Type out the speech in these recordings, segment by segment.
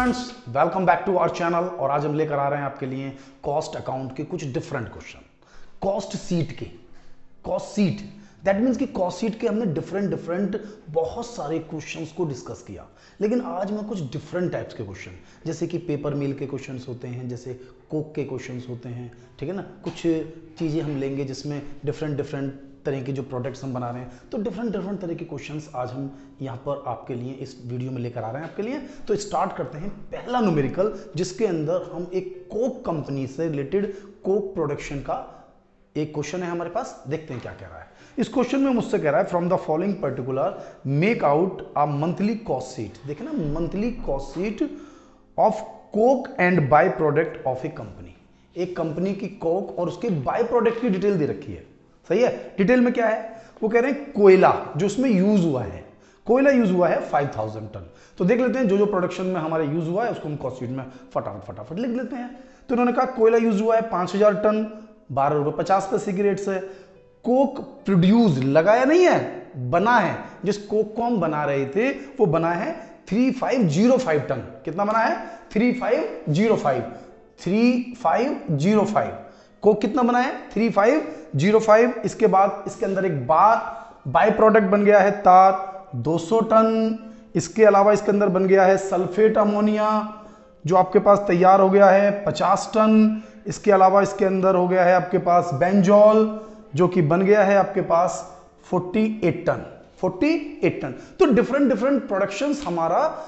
Friends, welcome back to our channel. और आज हम लेकर आ रहे हैं आपके लिए कॉस्ट अकाउंट के कुछ different question. Cost sheet that means कि कॉस्ट सीट के हमने डिफरेंट बहुत सारे क्वेश्चंस को डिस्कस किया, लेकिन आज मैं कुछ डिफरेंट टाइप्स के क्वेश्चन, जैसे कि पेपर मिल के क्वेश्चंस होते हैं, जैसे कोक के क्वेश्चंस होते हैं, ठीक है ना। कुछ चीज़ें हम लेंगे जिसमें डिफरेंट तरह के जो प्रोडक्ट्स हम बना रहे हैं, तो डिफरेंट तरह के क्वेश्चंस आज हम यहाँ पर आपके लिए इस वीडियो में लेकर आ रहे हैं आपके लिए। तो स्टार्ट करते हैं पहला न्यूमेरिकल, जिसके अंदर हम एक कोक कंपनी से रिलेटेड कोक प्रोडक्शन का एक क्वेश्चन है हमारे पास। देखते हैं क्या कह रहा है। इस क्वेश्चन में मुझसे कह रहा है from the following particular make out a monthly cost sheet. देखे ना, monthly cost sheet of Coke and by product of A company. एक कंपनी की कोक और उसके बाय प्रोडक्ट की डिटेल दे रखी है, सही है। डिटेल में क्या है, वो कह रहे हैं कोयला जो उसमें यूज हुआ है, कोयला यूज हुआ है 5000 टन। तो देख लेते हैं जो प्रोडक्शन में हमारे यूज हुआ है उसको हम कॉस्ट शीट में फटाफट लिख लेते हैं। तो उन्होंने कहा कोयला यूज हुआ है 5000 टन, 12 रुपए 50 पैसे की रेट से। कोक प्रोड्यूस लगाया नहीं है, बना है। जिस कोक को हम बना रहे थे वो बना है 3505 टन। कितना बना है? 3505 कोक कितना बना है? 3505। इसके बाद इसके अंदर एक बाय प्रोडक्ट बन गया है तार 200 टन। इसके अलावा इसके अंदर बन गया है सल्फेट अमोनिया जो आपके पास तैयार हो गया है 50 टन। इसके अलावा इसके अंदर हो गया है आपके पास बेंजोल जो कि बन गया है आपके पास 48 टन। तो डिफरेंट प्रोडक्शंस हमारा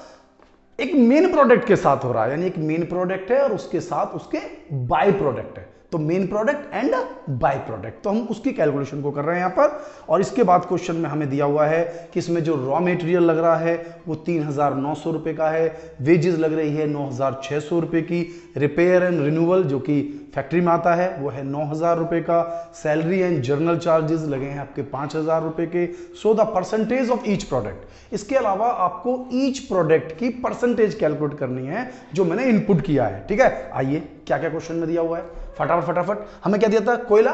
एक मेन प्रोडक्ट के साथ हो रहा है, यानी एक मेन प्रोडक्ट है और उसके साथ उसके बाय प्रोडक्ट है। तो main product and by product, तो हम उसकी कैलकुलेशन को कर रहे हैं यहां पर। और इसके बाद क्वेश्चन में हमें दिया हुआ है कि इसमें जो रॉ मटेरियल लग रहा है वो 3900 रुपए का है, वेजेस लग रही है 9600 रुपए की, रिपेयर एंड रिन्यूअल जो कि फैक्ट्री में आता है वो है 9000 रुपए का, सैलरी एंड जर्नल चार्जेस लगे हैं आपके 5000 रुपए के। So the percentage of each product. इसके अलावा आपको ईच प्रोडक्ट की परसेंटेज कैलकुलेट करनी है जो मैंने इनपुट किया है, ठीक है। आइए क्या क्या क्वेश्चन में दिया हुआ है, फटाफट। हमें क्या दिया था? कोयला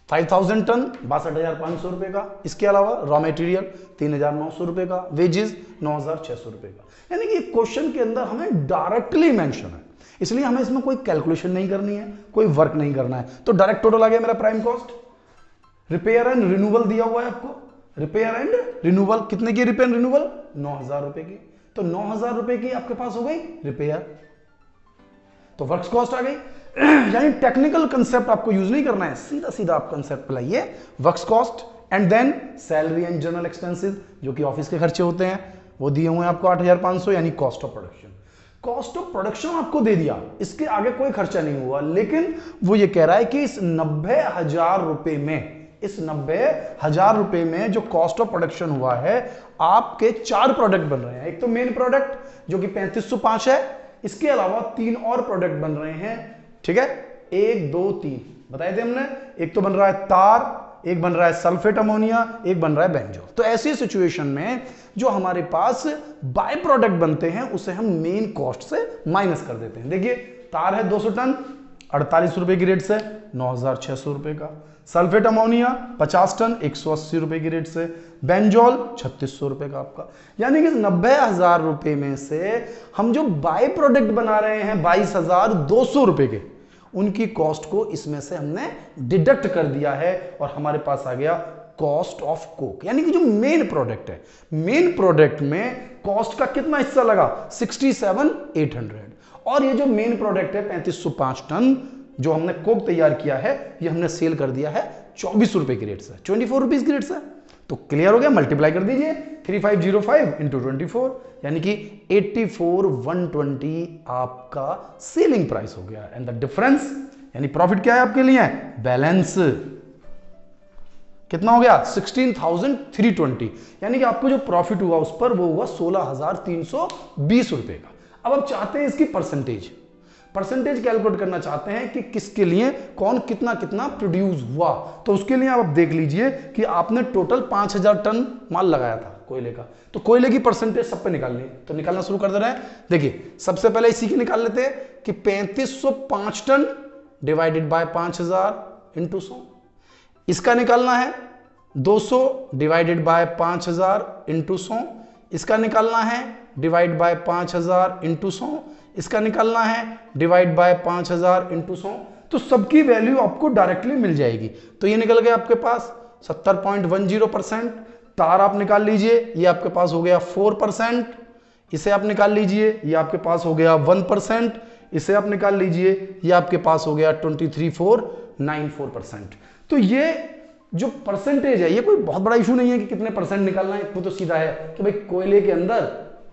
5000 टन 62,500 रुपए का। इसके अलावा रॉ मटेरियल 3900 रुपए का, वेजेस 9600 रुपए का। यानी कि क्वेश्चन के अंदर हमें डायरेक्टली मेंशन है, इसलिए हमें इसमें कोई कैलकुलेशन नहीं करनी है, कोई वर्क नहीं करना है। तो डायरेक्ट टोटल आ गया मेरा prime cost. Repair and renewal दिया हुआ है आपको, रिपेयर एंड रिन्यूअल कितने की? रिपेयर एंड रिन्यूअल 9000 रुपए की। तो 9000 रुपए की आपके पास हो गई रिपेयर, तो वर्क्स कॉस्ट आ गई। यानी टेक्निकल कंसेप्ट आपको यूज नहीं करना है, सीधा आप कंसेप्ट लाइए, works cost and then salary and general expenses जो कि ऑफिस के खर्चे होते हैं वो दिए हुए हैं आपको 8500, यानी cost of production. Cost of production आपको दे दिया, इसके आगे कोई खर्चा नहीं हुआ, लेकिन वो ये कह रहा है कि इस 90,000 रुपए में जो कॉस्ट ऑफ प्रोडक्शन हुआ है, आपके 4 प्रोडक्ट बन रहे हैं। एक तो मेन प्रोडक्ट जो कि 3505 है, इसके अलावा 3 और प्रोडक्ट बन रहे हैं, ठीक है। 1 2 3 बताए थे हमने। एक तो बन रहा है तार, एक बन रहा है सल्फेट अमोनिया, एक बन रहा है बेंजोल। तो ऐसी सिचुएशन में जो हमारे पास बाय प्रोडक्ट बनते हैं उसे हम मेन कॉस्ट से माइनस कर देते हैं। देखिए, तार है 200 टन 48 रुपए की रेट से 9600 रुपए का, सल्फेट अमोनिया 50 टन 180 रुपए की रेट से, बेंजोल 3600 रुपए का आपका। यानी कि 90,000 रुपए में से हम जो बाय प्रोडक्ट बना रहे हैं 22,200 रुपए के, उनकी कॉस्ट को इसमें से हमने डिडक्ट कर दिया है और हमारे पास आ गया कॉस्ट ऑफ कोक। यानी कि जो मेन प्रोडक्ट है, मेन प्रोडक्ट में कॉस्ट का कितना हिस्सा लगा? 67,800। और ये जो मेन प्रोडक्ट है 3505 टन जो हमने कोक तैयार किया है, ये हमने सेल कर दिया है 24 रुपए की रेट से, 24 रुपीज की रेट से। तो क्लियर हो गया, मल्टीप्लाई कर दीजिए 3505 इंटू 24, यानी कि 84,120 आपका सेलिंग प्राइस हो गया। एंड द डिफरेंस यानी प्रॉफिट क्या है आपके लिए? बैलेंस कितना हो गया? 16,320। यानी कि आपको जो प्रॉफिट हुआ उस पर वो हुआ 16,320 रुपए का। अब आप चाहते हैं इसकी परसेंटेज कैलकुलेट करना चाहते हैं कि किसके लिए कौन कितना प्रोड्यूस हुआ। तो उसके लिए आप देख लीजिए कि आपने टोटल 5000 टन माल लगाया था कोयले का, तो कोयले की परसेंटेज सब पे निकालनी है। तो निकालना शुरू कर दे रहे हैं। देखिए, सबसे पहले इसी की निकाल लेते हैं कि 3505 टन डिवाइडेड बाय 5000 इंटू 100। इसका निकालना है 200 डिवाइडेड बाय 5000 इंटू 100। इसका निकालना है डिवाइड बाय 5000 इंटू 100, इसका निकालना है डिवाइड बाय 5000 इंटू 100, तो सबकी वैल्यू आपको डायरेक्टली मिल जाएगी। तो ये निकल गया आपके पास 70.10%। तार आप निकाल लीजिए, ये आपके पास हो गया 4%, इसे आप निकाल लीजिए, ये आपके पास हो गया 1%, इसे आप निकाल लीजिए, ये आपके पास हो गया 23.494%। तो ये जो परसेंटेज है ये कोई बहुत बड़ा इशू नहीं है कि कितने परसेंट निकालना है, वो तो सीधा है कि भाई कोयले के अंदर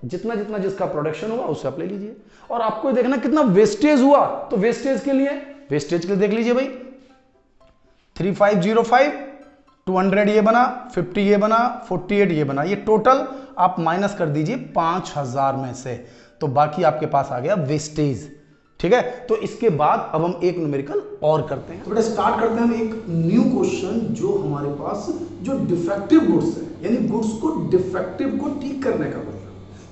जितना जितना जिसका प्रोडक्शन हुआ उससे आप ले लीजिए। और आपको देखना कितना वेस्टेज हुआ, तो वेस्टेज के लिए देख लीजिए भाई 3505, 200 ये बना, 50 ये बना, 48 ये बना, ये टोटल आप माइनस कर दीजिए 5000 में से, तो बाकी आपके पास आ गया वेस्टेज। ठीक है, तो इसके बाद अब हम एक न्यूमेरिकल और करते हैं। तो बेटा स्टार्ट करते हैं हम एक न्यू क्वेश्चन जो हमारे पास जो डिफेक्टिव गुड्स है, यानी गुड्स को डिफेक्टिव को ठीक करने का मतलब,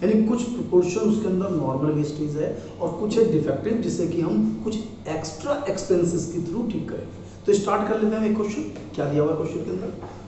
यानी कुछ प्रोपोर्शन उसके अंदर नॉर्मल वेस्टेज है और कुछ है डिफेक्टिव जिसे कि हम कुछ एक्स्ट्रा एक्सपेंसेस के थ्रू ठीक करें। तो स्टार्ट कर लेते हैं एक क्वेश्चन। क्या दिया हुआ है क्वेश्चन के अंदर?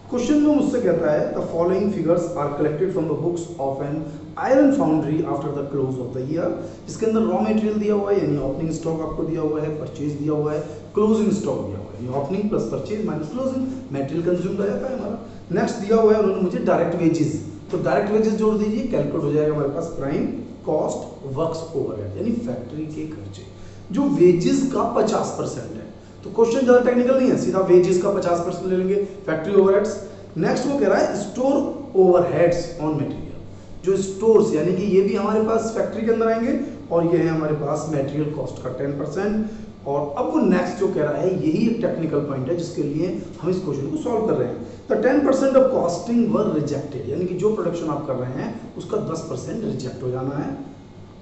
क्वेश्चन में मुझसे कहता है the following figures are collected from the books of an iron foundry after the close of the year. इसके अंदर रॉ मटेरियल दिया हुआ है, यानी ओपनिंग स्टॉक आपको दिया हुआ है, परचेज दिया हुआ है, क्लोजिंग स्टॉक दिया हुआ है, यानी opening plus purchase minus closing, material consume का जाता है हमारा। नेक्स्ट दिया हुआ है उन्होंने मुझे डायरेक्ट वेजेस, तो डायरेक्ट वेजेस जोड़ दीजिए, कैलकुलेट हो जाएगा हमारे पास प्राइम कॉस्ट वर्क्स ओवरहेड, यानी फैक्ट्री के खर्चे जो वेजेस का 50% है। तो क्वेश्चन ज्यादा टेक्निकल नहीं है, सीधा वेजेस का 50% ले लेंगे, फैक्ट्री ओवरहेड्स। नेक्स्ट वो कह रहा है स्टोर ओवरहेड्स ऑन मटेरियल, जो स्टोर्स यानी कि ये भी हमारे पास फैक्ट्री के अंदर आएंगे, और ये है हमारे पास मटेरियल कॉस्ट का 10%। और अब वो नेक्स्ट जो कह रहा है यही एक टेक्निकल पॉइंट है जिसके लिए हम इस क्वेश्चन को सॉल्व कर रहे हैं। The 10% of costing were rejected, यानी कि जो प्रोडक्शन आप कर रहे हैं उसका 10% रिजेक्ट हो जाना है।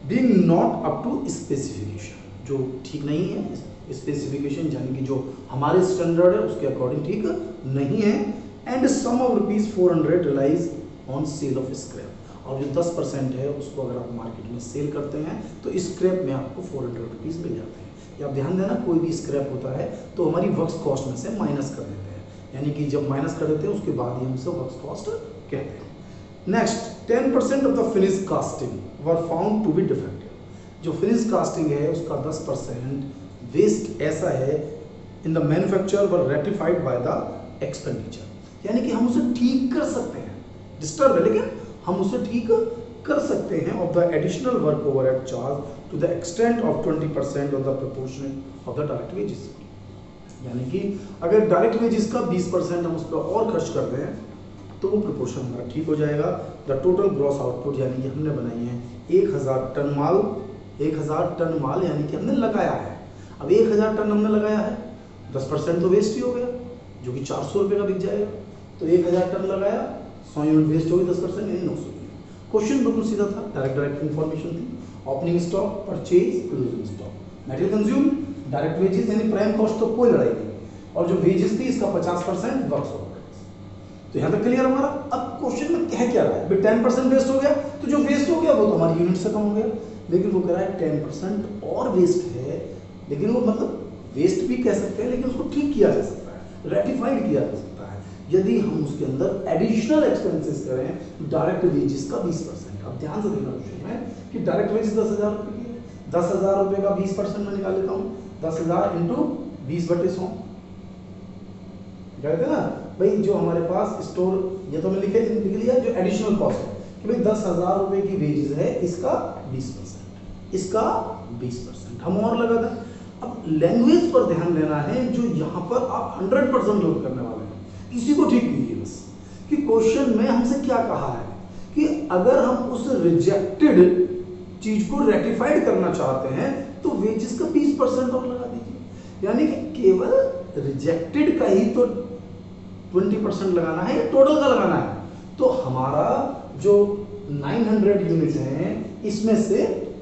Being not up to specification, जो ठीक नहीं है, स्पेसिफिकेशन यानी कि जो हमारे स्टैंडर्ड है उसके अकॉर्डिंग ठीक नहीं है। And sum of ₹400 realised on sale of scrap, और जो 10% है उसको अगर आप मार्केट में सेल करते हैं तो स्क्रैप में आपको ₹400 मिल जाते हैं। ये आप ध्यान देना, कोई भी स्क्रैप होता है तो हमारी वर्क्स कॉस्ट में से माइनस कर देते हैं, यानी कि जब माइनस कर देते हैं उसके बाद ही हम इसे वर्क्स कॉस्ट कहते हैं। Next 10% of the finish casting were found to be defective, जो फिनिश कास्टिंग है उसका 10% वेस्ट ऐसा है in the manufacture were rectified by the expenditure, यानी कि हम उसे ठीक कर सकते हैं, डिस्टर्ब है लेकिन हम उसे ठीक कर सकते हैं। Of the additional work overhead charge to the extent of 20% of the proportion of the direct wages, यानी कि अगर डायरेक्ट वेजेस का 20% हम उस पर और खर्च करते हैं तो वो प्रोपोर्शन हमारा ठीक हो जाएगा। द टोटल ग्रॉस आउटपुट, यानी कि हमने बनाई है 1000 टन माल, 1000 टन माल यानी कि हमने लगाया है। अब 1000 टन हमने लगाया है, 10% तो वेस्ट ही हो गया जो कि 400 रुपये का बिक जाएगा। तो 1000 टन लगाया, 100 यूनिट वेस्ट हो गई, 10% यानी 900 यूनिट। क्वेश्चन बिल्कुल सीधा था, डायरेक्ट इन्फॉर्मेशन थी। Opening stock, purchase, closing stock, material consume, direct wages यानी प्राइम कॉस्ट तो कोई लड़ाई नहीं, और जो वेजेस थी इसका 50% वर्क्स ओवरहेड्स। तो यहाँ तक क्लियर हमारा। अब क्वेश्चन में कह क्या रहा है, 10% वेस्ट हो गया, तो जो वेस्ट हो गया वो तो हमारी यूनिट से कम हो गया, लेकिन वो कह रहा है 10% और वेस्ट है, लेकिन वो मतलब वेस्ट भी कह सकते हैं लेकिन उसको ठीक किया जा सकता है, रेटिफाइड किया जा सकता है यदि हम उसके अंदर एडिशनल एक्सपेंसेस करें डायरेक्ट वेजेस का 20%। अब ध्यान से देखना क्वेश्चन में कि डायरेक्ट वेजेस 10,000 रुपये की है, 10,000 रुपये का 20% में निकाल लेता हूँ, 10,000 इंटू 20/100 कहते हैं ना भाई, जो हमारे पास स्टोर, ये तो मैं लिख लिया जो एडिशनल कॉस्ट है कि भाई 10,000 रुपये की वेजेस है, इसका 20%, इसका 20% हम और लगा दें। अब लैंग्वेज पर ध्यान देना है, जो यहाँ पर आप 100% लोड करने वाले हैं, इसी को ठीक कीजिए बस, कि क्वेश्चन में हमसे क्या कहा है कि अगर हम उस रिजेक्टेड चीज को रेटिफाइड करना चाहते हैं तो वेजेस का 20% और लगा दीजिए, यानी कि केवल रिजेक्टेड का ही तो 20% लगाना है या टोटल का लगाना है। तो हमारा जो 900 यूनिट है इसमें से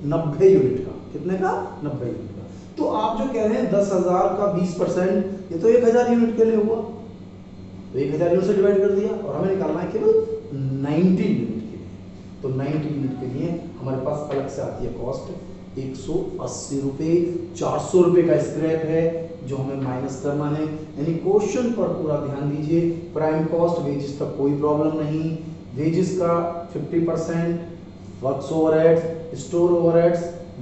90 यूनिट का, कितने का, 90 यूनिट का। तो आप जो कह रहे हैं 10,000 का 20%, ये तो 1000 यूनिट के लिए हुआ, तो 1000 यूनिट से डिवाइड कर दिया, और हमें निकालना है केवल 90 यूनिट के लिए। तो 90 यूनिट के लिए हमारे पास अलग से आती है कॉस्ट 180 रुपये, 400 रुपये का स्क्रैप है जो हमें माइनस करना है। यानी क्वेश्चन पर पूरा ध्यान दीजिए, प्राइम कॉस्ट वेजेस तक कोई प्रॉब्लम नहीं, वेजेस का 50%, works overheads, store overheads,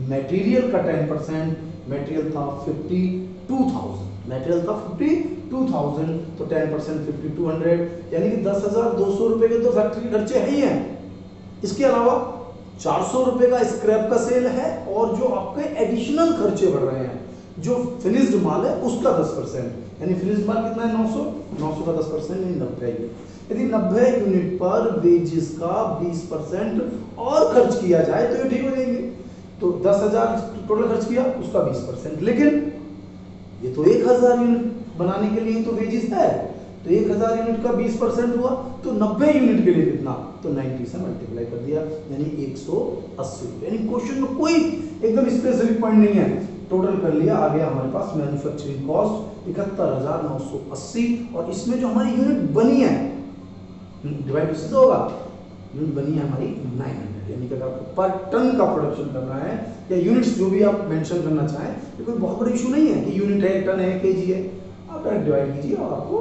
material का 10%, मटेरियल था 52,000, मटेरियल था 52,000, तो 10% 5200, यानी कि 10,200 रुपए के तो फैक्ट्री खर्चे ही हैं। इसके अलावा 400 रुपए का स्क्रैप का सेल है, और जो आपके एडिशनल खर्चे बढ़ रहे हैं, जो फिनिश्ड माल है उसका 10%, यानी फिनिश्ड माल कितना है 900 का 10% यानी 90 यूनिट। यदि 90 यूनिट पर वेजेस का 20% और खर्च किया जाए तो ये ठीक हो जाएंगे। तो 10,000 टोटल खर्च किया, उसका 20%, लेकिन ये तो 1,000 यूनिट बनाने के लिए तो वेजेस है, तो 1,000 यूनिट का 20% हुआ तो 90 यूनिट के लिए कितना, तो 90 से मल्टीप्लाई कर दिया, यानी 180 रुपये। यानी क्वेश्चन में कोई एकदम स्पेसिफिक पॉइंट नहीं है, टोटल कर लिया, आ गया हमारे पास मैन्युफैक्चरिंग कॉस्ट 71,980, और इसमें जो हमारी यूनिट बनी है डिवाइड किससे होगा, यूनिट बनी है हमारी 900, यानी कि अगर आपको पर टन का प्रोडक्शन करना है या यूनिट्स जो भी आप मेंशन करना चाहें, ये कोई बहुत बड़ा इशू नहीं है कि यूनिट है, टन है, केजी है, आप डायरेक्ट डिवाइड कीजिए और आपको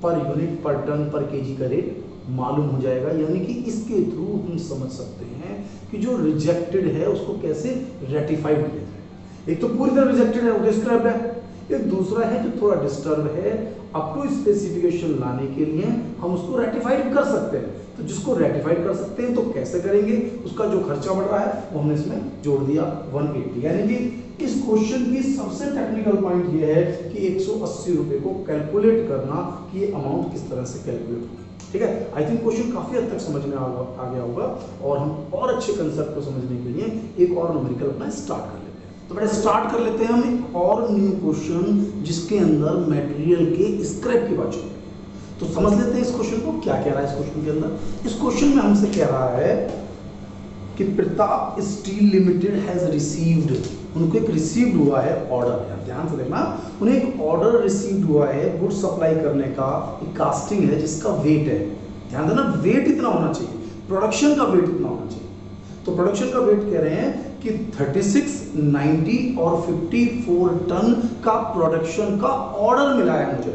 पर यूनिट, पर टन, पर केजी का रेट मालूम हो जाएगा। यानी कि इसके थ्रू हम समझ सकते हैं कि जो रिजेक्टेड है उसको कैसे रेटिफाइड किया जाए। एक तो पूरी तरह रिजेक्टेड है, वो डिस्टर्ब है, एक दूसरा है जो थोड़ा डिस्टर्ब है, अप टू स्पेसिफिकेशन लाने के लिए हम उसको रेटिफाइड कर सकते हैं। तो जिसको रेटिफाइड कर सकते हैं तो कैसे करेंगे, उसका जो खर्चा बढ़ रहा है वो हमने इसमें जोड़ दिया 180। यानी कि इस क्वेश्चन की सबसे टेक्निकल पॉइंट ये है कि 180 रुपए को कैलकुलेट करना कि ये अमाउंट किस तरह से कैलकुलेट होगा। ठीक है, आई थिंक क्वेश्चन काफी हद तक समझ में आ गया होगा, और हम और अच्छे कंसेप्ट को समझने के लिए एक और न्यूमेरिकल अपना स्टार्ट कर लेते हैं। तो बड़े स्टार्ट कर लेते हैं हम एक और न्यू क्वेश्चन जिसके अंदर मटेरियल के स्क्रैप की बात चल रही है। तो समझ लेते हैं इस क्वेश्चन को, क्या कह रहा है इस क्वेश्चन के अंदर। इस क्वेश्चन में हमसे कह रहा है कि Pratap steel limited has received, उनको एक रिसीव्ड हुआ है ऑर्डर, ध्यान से देखना, उन्हें एक ऑर्डर रिसीव्ड हुआ है गुड सप्लाई करने का, एक कास्टिंग है जिसका वेट है, ध्यान देना वेट इतना होना चाहिए, प्रोडक्शन का वेट इतना होना चाहिए। तो प्रोडक्शन का वेट कह रहे हैं कि 36, 90 और 54 टन का प्रोडक्शन का ऑर्डर मिला है मुझे,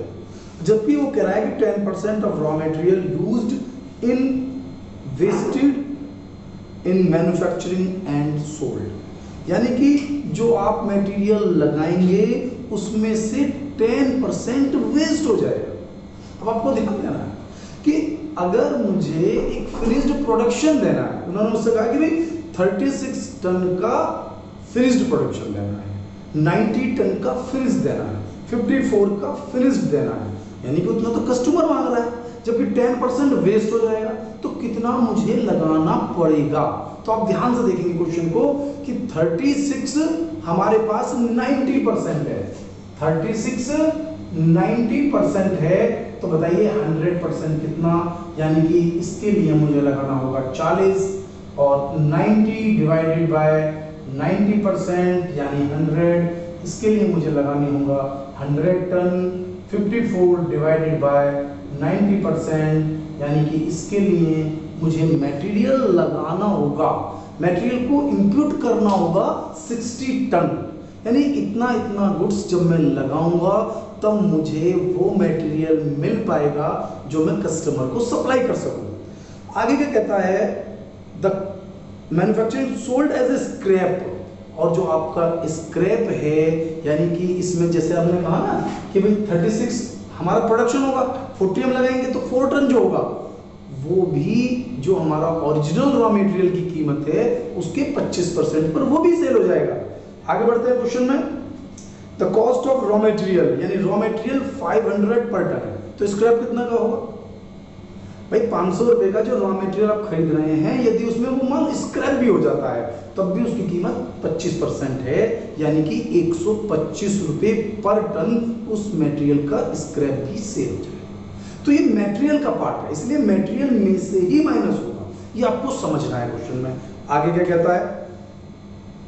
जबकि वो कह रहा है कि 10% of raw material used in wasted in manufacturing and sold, यानी कि जो आप मटेरियल लगाएंगे उसमें से 10% वेस्ट हो जाएगा। अब आपको ध्यान देना है कि अगर मुझे एक फिनिश्ड प्रोडक्शन देना है, उन्होंने मुझसे कहा कि भाई 36 टन का फिनिश्ड प्रोडक्शन देना है, 90 टन का फिनिश देना है, 54 का फिनिश देना है, यानी कि उतना तो कस्टमर मांग रहा है, जबकि 10% वेस्ट हो जाएगा तो कितना मुझे लगाना पड़ेगा। तो आप ध्यान से देखेंगे क्वेश्चन को कि 36 हमारे पास 90% है, 36 90% है, तो बताइए 100% कितना, यानी कि इसके लिए मुझे लगाना होगा 40, और 90 डिवाइडेड बाय 90% यानी 100, इसके लिए मुझे लगानी होगा 100 टन, 54 डिवाइडेड बाय 90% यानी कि इसके लिए मुझे मटेरियल लगाना होगा, मटेरियल को इंप्यूट करना होगा 60 टन, यानी इतना इतना गुड्स जब मैं लगाऊंगा तब मुझे वो मटेरियल मिल पाएगा जो मैं कस्टमर को सप्लाई कर सकूं। आगे क्या कहता है, the manufacturing sold as a scrap, और जो आपका स्क्रैप है यानी कि इसमें जैसे हमने कहा ना कि भाई 36 हमारा प्रोडक्शन होगा, 40 हम लगाएंगे तो 4 टन जो होगा वो भी जो हमारा ओरिजिनल रॉ मटेरियल की कीमत है उसके 25% पर वो भी सेल हो जाएगा। आगे बढ़ते हैं क्वेश्चन में, the cost of raw material, यानी रॉ मटेरियल 500 पर टन है, तो स्क्रैप कितना का होगा भाई 500 रुपए का जो रॉ मटेरियल आप खरीद रहे हैं, यदि उसमें वो माल स्क्रैप भी हो जाता है तब भी उसकी कीमत 25% है, यानी कि 125 रुपए पर टन उस मटेरियल का स्क्रैप भी सेल हो जाएगा। तो ये मटेरियल का पार्ट है, इसलिए मटेरियल में से ही माइनस होगा, ये आपको समझना है क्वेश्चन में। आगे क्या कहता है,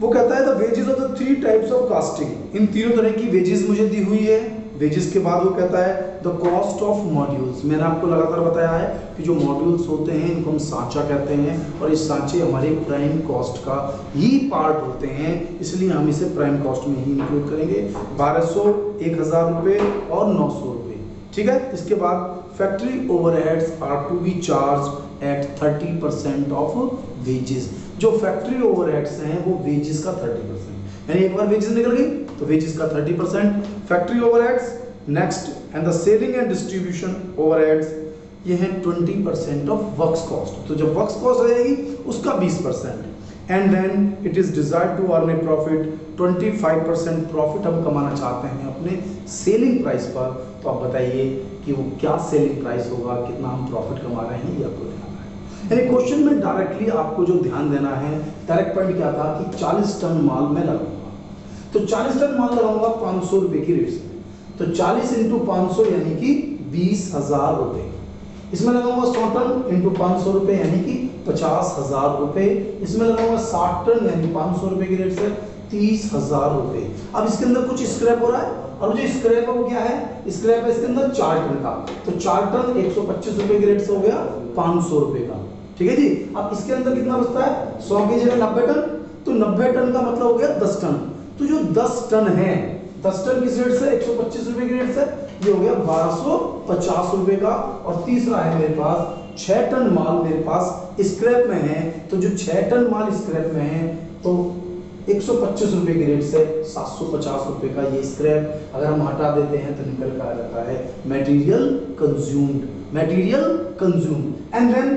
वो कहता है the wages of the 3 types of casting, इन तीनों तरह की वेजेस मुझे दी हुई है। वेजेस के बाद वो कहता है द कॉस्ट ऑफ मॉड्यूल्स, मैंने आपको लगातार बताया है कि जो मॉड्यूल्स होते हैं इनको हम सांचा कहते हैं, और इस सांचे हमारे प्राइम कॉस्ट का ही पार्ट होते हैं, इसलिए हम इसे प्राइम कॉस्ट में ही इंक्लूड करेंगे। 1200, 1000 रुपये और 900 रुपये, ठीक है। इसके बाद factory overheads are to be charged at 30% of wages. जो फैक्ट्री ओवरहेड्स हैं वो वेजेस का 30%, यानी एक बार वेजेस निकल गई तो वेजेस का 30% factory overheads. Next and the selling and distribution overheads, ये है 20% ऑफ वर्क्स कॉस्ट। तो जब वर्क्स कॉस्ट आ जाएगी उसका 20%। And then it is desired to earn a profit, 25% profit हम कमाना चाहते हैं अपने सेलिंग प्राइस पर। तो आप बताइए कि वो क्या सेलिंग प्राइस होगा, कितना हम प्रॉफिट कमा रहे हैं, ये आपको ध्यान है। यानी क्वेश्चन में डायरेक्टली आपको जो ध्यान देना है, डायरेक्ट पॉइंट क्या था कि 40 टन माल मैं लगाऊंगा, तो 40 टन माल लगाऊंगा 500 रुपए की रेट से, तो 40 इंटू 500 यानी कि 20,000 रुपए। इसमें लगाऊंगा 100 टन इंटू 500 रुपए यानी कि 50,000 रुपए। इसमें लगाऊंगा 60 टन यानी 500 रुपए की रेट से 30,000 रुपए। अब इसके अंदर कुछ स्क्रैप हो रहा है, और जो स्क्रैप है वो क्या है, स्क्रैप है इसके अंदर 4 टन का, तो 4 टन 125 रुपए की रेट से हो गया 500 रुपए का। ठीक है जी। अब इसके अंदर कितना बचता है, 100 की जगह 90 टन, तो 90 टन का मतलब हो गया 10 टन। तो जो 10 टन है, 10 टन किस रेट से, 125 रुपए की रेट से, ये हो गया 1250 रुपए का। और तीसरा है मेरे पास 6 टन माल मेरे पास स्क्रैप में है, तो जो 6 टन माल स्क्रैप में है तो 125 रुपए की रेट से 750 रुपए का ये स्क्रैप अगर हम हटा देते हैं तो निकल कर आ जाता है material consumed, material consumed. And then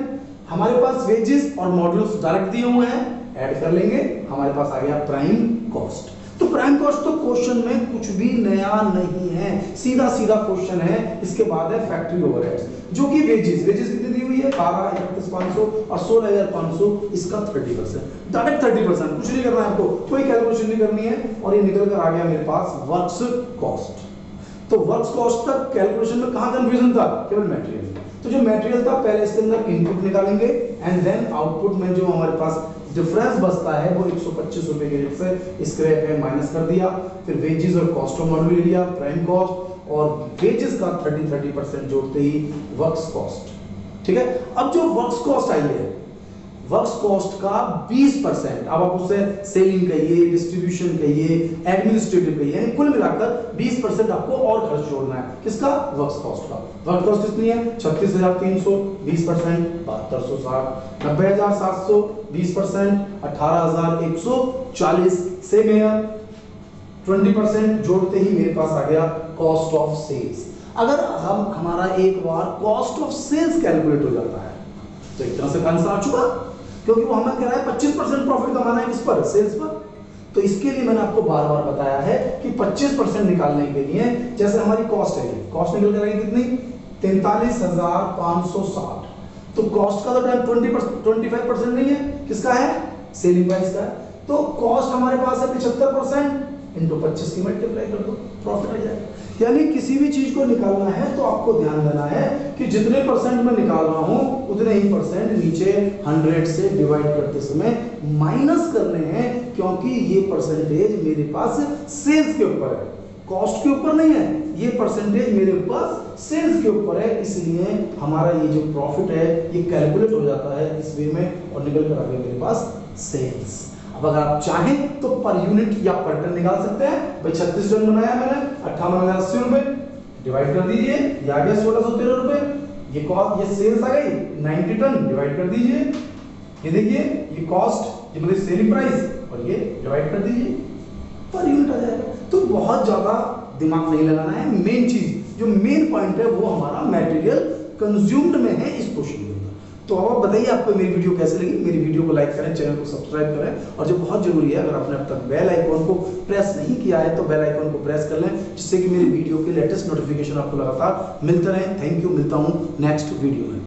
हमारे पास वेजेस और मॉड्यूल्स डायरेक्ट दिए हुए हैं, ऐड कर लेंगे, हमारे पास आ गया प्राइम कॉस्ट। तो प्राइम कॉस्ट तो क्वेश्चन में कुछ भी नया नहीं है, सीधा सीधा क्वेश्चन है। इसके बाद है फैक्ट्री ओवरहेड्स, जो कि वेजेस कितनी दी हुई है, 12, 31,500 और 16,500, इसका 30%, डायरेक्ट 30%। कुछ नहीं करना है आपको, कोई कैलकुलेशन नहीं करनी है, और ये निकल कर आ गया मेरे पास वर्क्स कॉस्ट। तो वर्क्स कॉस्ट तक कैलकुलेशन में कहां कंफ्यूजन था, केवल मटेरियल। तो जो मटेरियल था पहले इसके अंदर इनपुट निकालेंगे, एंड देन आउटपुट में जो हमारे पास डिफरेंस बचता है वो 125 रुपए के रेट से स्क्रैप है माइनस कर दिया। फिर वेजेस और कॉस्ट ऑफ मॉड्यूल ले लिया, प्राइम कॉस्ट, और वेजेस का 30% जोड़ते ही वर्क्स कॉस्ट। ठीक है। अब जो वर्क्स कॉस्ट आई है, वर्क्स कॉस्ट का 20%, अब आप उसे सेलिंग कहिए, डिस्ट्रीब्यूशन कहिए, एडमिनिस्ट्रेटिव कहिए, यानी कुल मिलाकर 20% आपको और खर्च जोड़ना है। किसका, वर्क्स कॉस्ट का। वर्क्स कॉस्ट कितनी है, 36,300, 20%, 7260, 90,700, 20%, 18,140 से में 20% जोड़ते ही मेरे पास आ गया कॉस्ट ऑफ सेल्स। अगर हम हमारा एक बार कॉस्ट ऑफ सेल्स कैलकुलेट हो जाता है तो एक तरह से आंसर आ चुका, क्योंकि वो हमें कह रहा है 25% प्रॉफिट कमाना है किस पर, सेल्स पर। तो इसके लिए मैंने आपको बार बार बताया है कि 25% निकालने के लिए, जैसे हमारी कॉस्ट है, कॉस्ट निकल कर आएगी कितनी, 43,560। तो कॉस्ट का तो 25% नहीं है, किसका है, सेलिंग प्राइस का है। तो कॉस्ट हमारे पास है 75%, इंटू 25 की मल्टीप्लाई कर दो, प्रॉफिट आ जाएगा। यानी किसी भी चीज को निकालना है तो आपको ध्यान देना है कि जितने परसेंट मैं निकाल रहा हूं उतने ही परसेंट नीचे 100 से डिवाइड करते समय माइनस करने हैं, क्योंकि ये परसेंटेज मेरे पास सेल्स के ऊपर है, कॉस्ट के ऊपर नहीं है। ये परसेंटेज मेरे पास सेल्स के ऊपर है, इसलिए हमारा ये जो प्रॉफिट है ये कैलकुलेट हो जाता है इस वे में, और निकल कर आ गया मेरे पास सेल्स। अब अगर आप चाहें तो पर यूनिट या पर टन निकाल सकते हैं। भाई 36 टन बनाया मैंने, 58,080 रुपए, डिवाइड कर दीजिए, ये आ गया 1613 रुपए। ये कॉस्ट, ये सेल्स आ गई 90 टन, डिवाइड कर दीजिए, ये देखिए ये कॉस्ट, ये मतलब सेलिंग प्राइस, और ये डिवाइड कर दीजिए, पर यूनिट आ जाएगा। तो बहुत ज्यादा दिमाग नहीं लगाना है, मेन चीज जो मेन पॉइंट है वो हमारा मटेरियल कंज्यूम्ड में है इस क्वेश्चन के अंदर। तो अब बताइए आपको मेरी वीडियो कैसे लगी। मेरी वीडियो को लाइक करें, चैनल को सब्सक्राइब करें, और जो बहुत जरूरी है, अगर आपने अब तक बेल आइकॉन को प्रेस नहीं किया है तो बेल आइकॉन को प्रेस कर लें, जिससे कि मेरी वीडियो के लेटेस्ट नोटिफिकेशन आपको लगातार मिलते रहे। थैंक यू, मिलता हूं नेक्स्ट वीडियो में।